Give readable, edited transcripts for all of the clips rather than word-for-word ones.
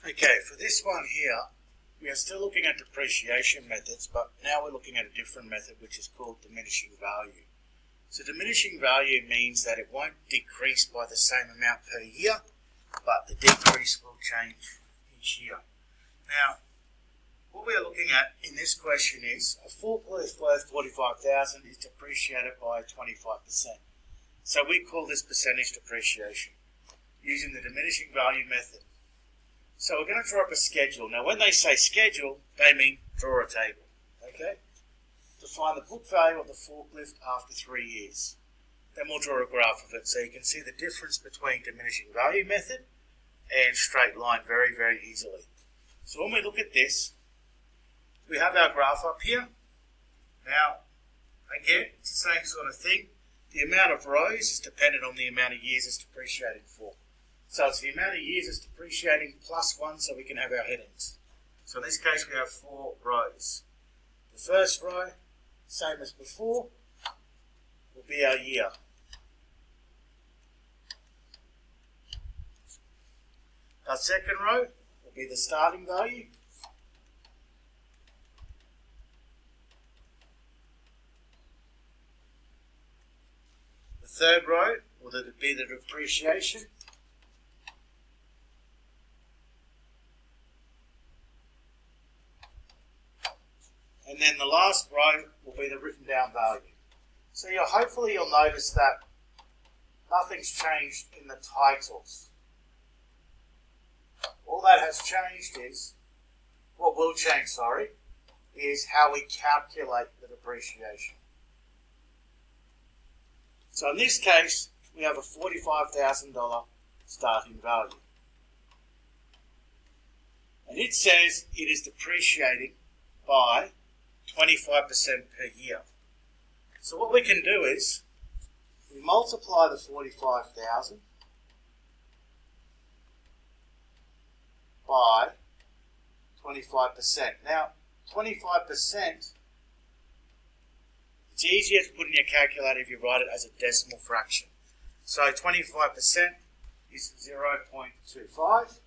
Okay, for this one here, we are still looking at depreciation methods, but now we're looking at a different method which is called diminishing value. So diminishing value means that it won't decrease by the same amount per year, but the decrease will change each year. Now, what we are looking at in this question is a forklift worth $45,000 is depreciated by 25%. So we call this percentage depreciation using the diminishing value method. So we're going to draw up a schedule. Now when they say schedule, they mean draw a table. Okay? To find the book value of the forklift after 3 years. Then we'll draw a graph of it so you can see the difference between diminishing value method and straight line very, very easily. So when we look at this, we have our graph up here. Now, again, it's the same sort of thing. The amount of rows is dependent on the amount of years it's depreciating for. So it's the amount of years it's depreciating plus 1 so we can have our headings. So in this case we have 4 rows. The first row, same as before, will be our year. Our second row will be the starting value. The third row will be the depreciation. And then the last row will be the written down value. So hopefully you'll notice that nothing's changed in the titles. All that has changed is, what will change, is how we calculate the depreciation. So in this case, we have a $45,000 starting value. And it says it is depreciating by 25% per year. So what we can do is, we multiply the 45,000 by 25%. Now, 25%, it's easier to put in your calculator if you write it as a decimal fraction. So 25% is 0.25.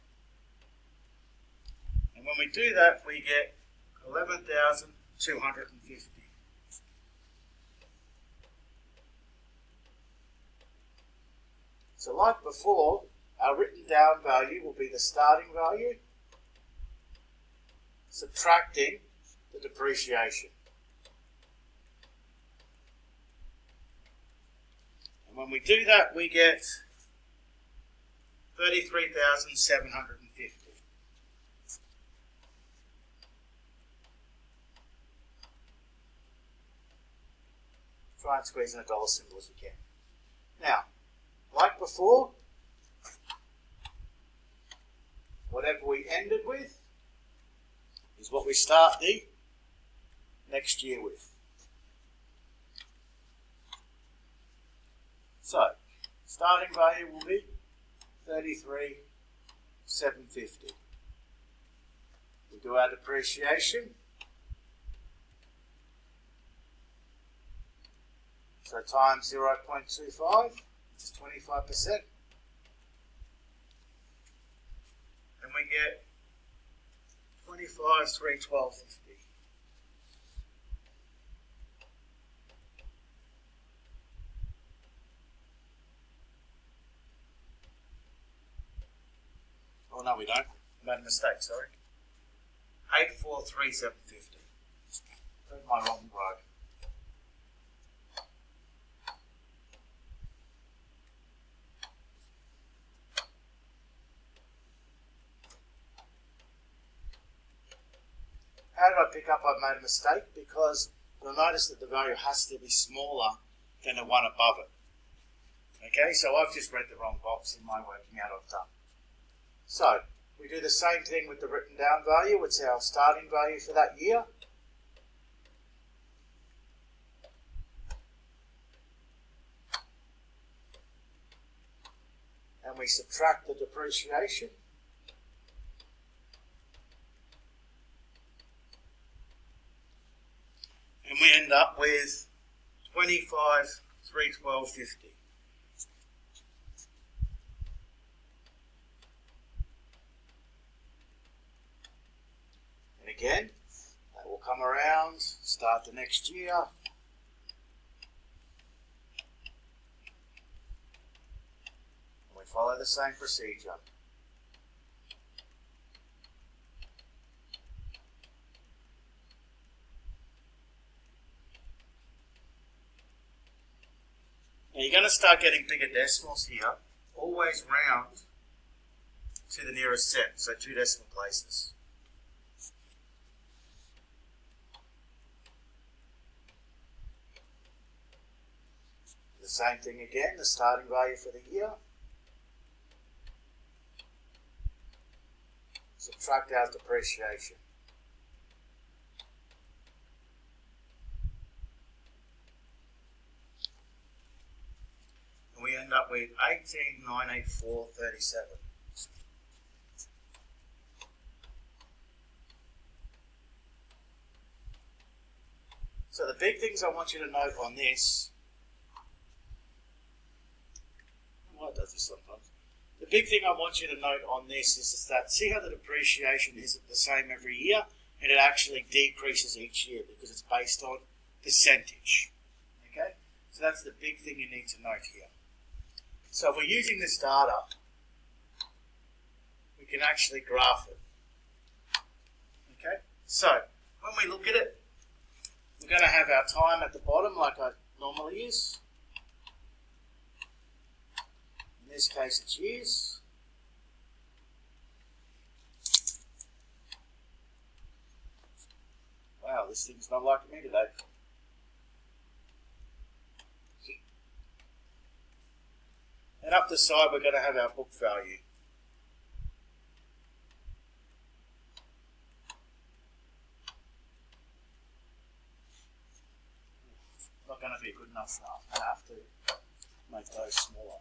And when we do that, we get 11,250. So like before, our written down value will be the starting value, subtracting the depreciation. And when we do that, we get 33,750. Try and squeeze in a dollar symbol as we can. Now, like before, whatever we ended with is what we start the next year with. So, starting value will be 33,750. We do our depreciation. So times 0.25, which is 25%. And we get 25,312.50. Oh no, we don't. I made a mistake, sorry. 843,750. That's my wrong row. How did I pick up I made a mistake? Because you'll notice that the value has to be smaller than the one above it. Okay, so I've just read the wrong box in my working out I've done. So, we do the same thing with the written down value. It's our starting value for that year. And we subtract the depreciation. And we end up with 25,312.50. again, that will come around, start the next year. And we follow the same procedure. Now you're going to start getting bigger decimals here. Always round to the nearest 10, so 2 decimal places. The same thing again, the starting value for the year. Subtract out depreciation. And we end up with 18,984.37. So the big things I want you to note on this, well, it does this sometimes. The big thing I want you to note on this is that, see how the depreciation isn't the same every year, and it actually decreases each year because it's based on percentage. Okay? So that's the big thing you need to note here. So if we're using this data, we can actually graph it. Okay? So when we look at it, we're going to have our time at the bottom like I normally use. In this case it's years. Wow, this thing's not liking me today. And up the side we're going to have our book value. Not going to be good enough now. I have to make those smaller.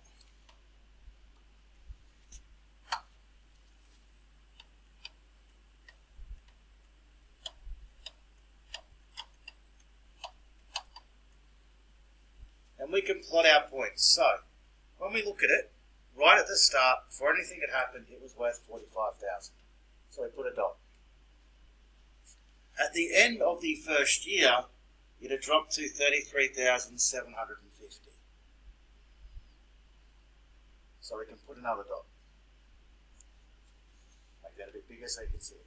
And we can plot our points. So, when we look at it, right at the start, before anything had happened, it was worth 45,000. So we put a dot. At the end of the first year, it had dropped to 33,750. So we can put another dot. Make that a bit bigger so you can see it.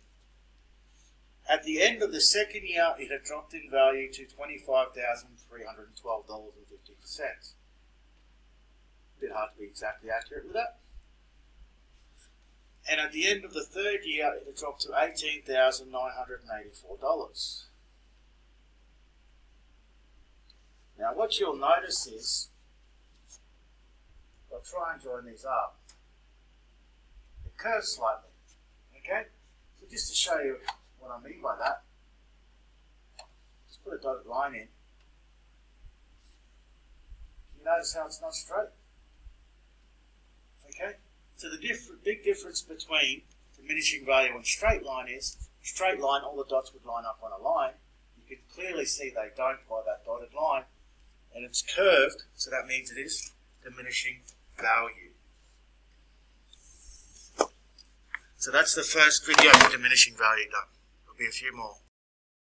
At the end of the second year, it had dropped in value to $25,312.50. A bit hard to be exactly accurate with that. And at the end of the third year, it had dropped to $18,984. Now what you'll notice is, I'll try and join these up, it curves slightly, okay? So just to show you what I mean by that, just put a dotted line in. You notice how it's not straight? Okay? So the big difference between diminishing value and straight line is, straight line, all the dots would line up on a line. You can clearly see they don't by that dotted line. And it's curved, so that means it is diminishing value. So that's the first video for diminishing value done. There'll be a few more.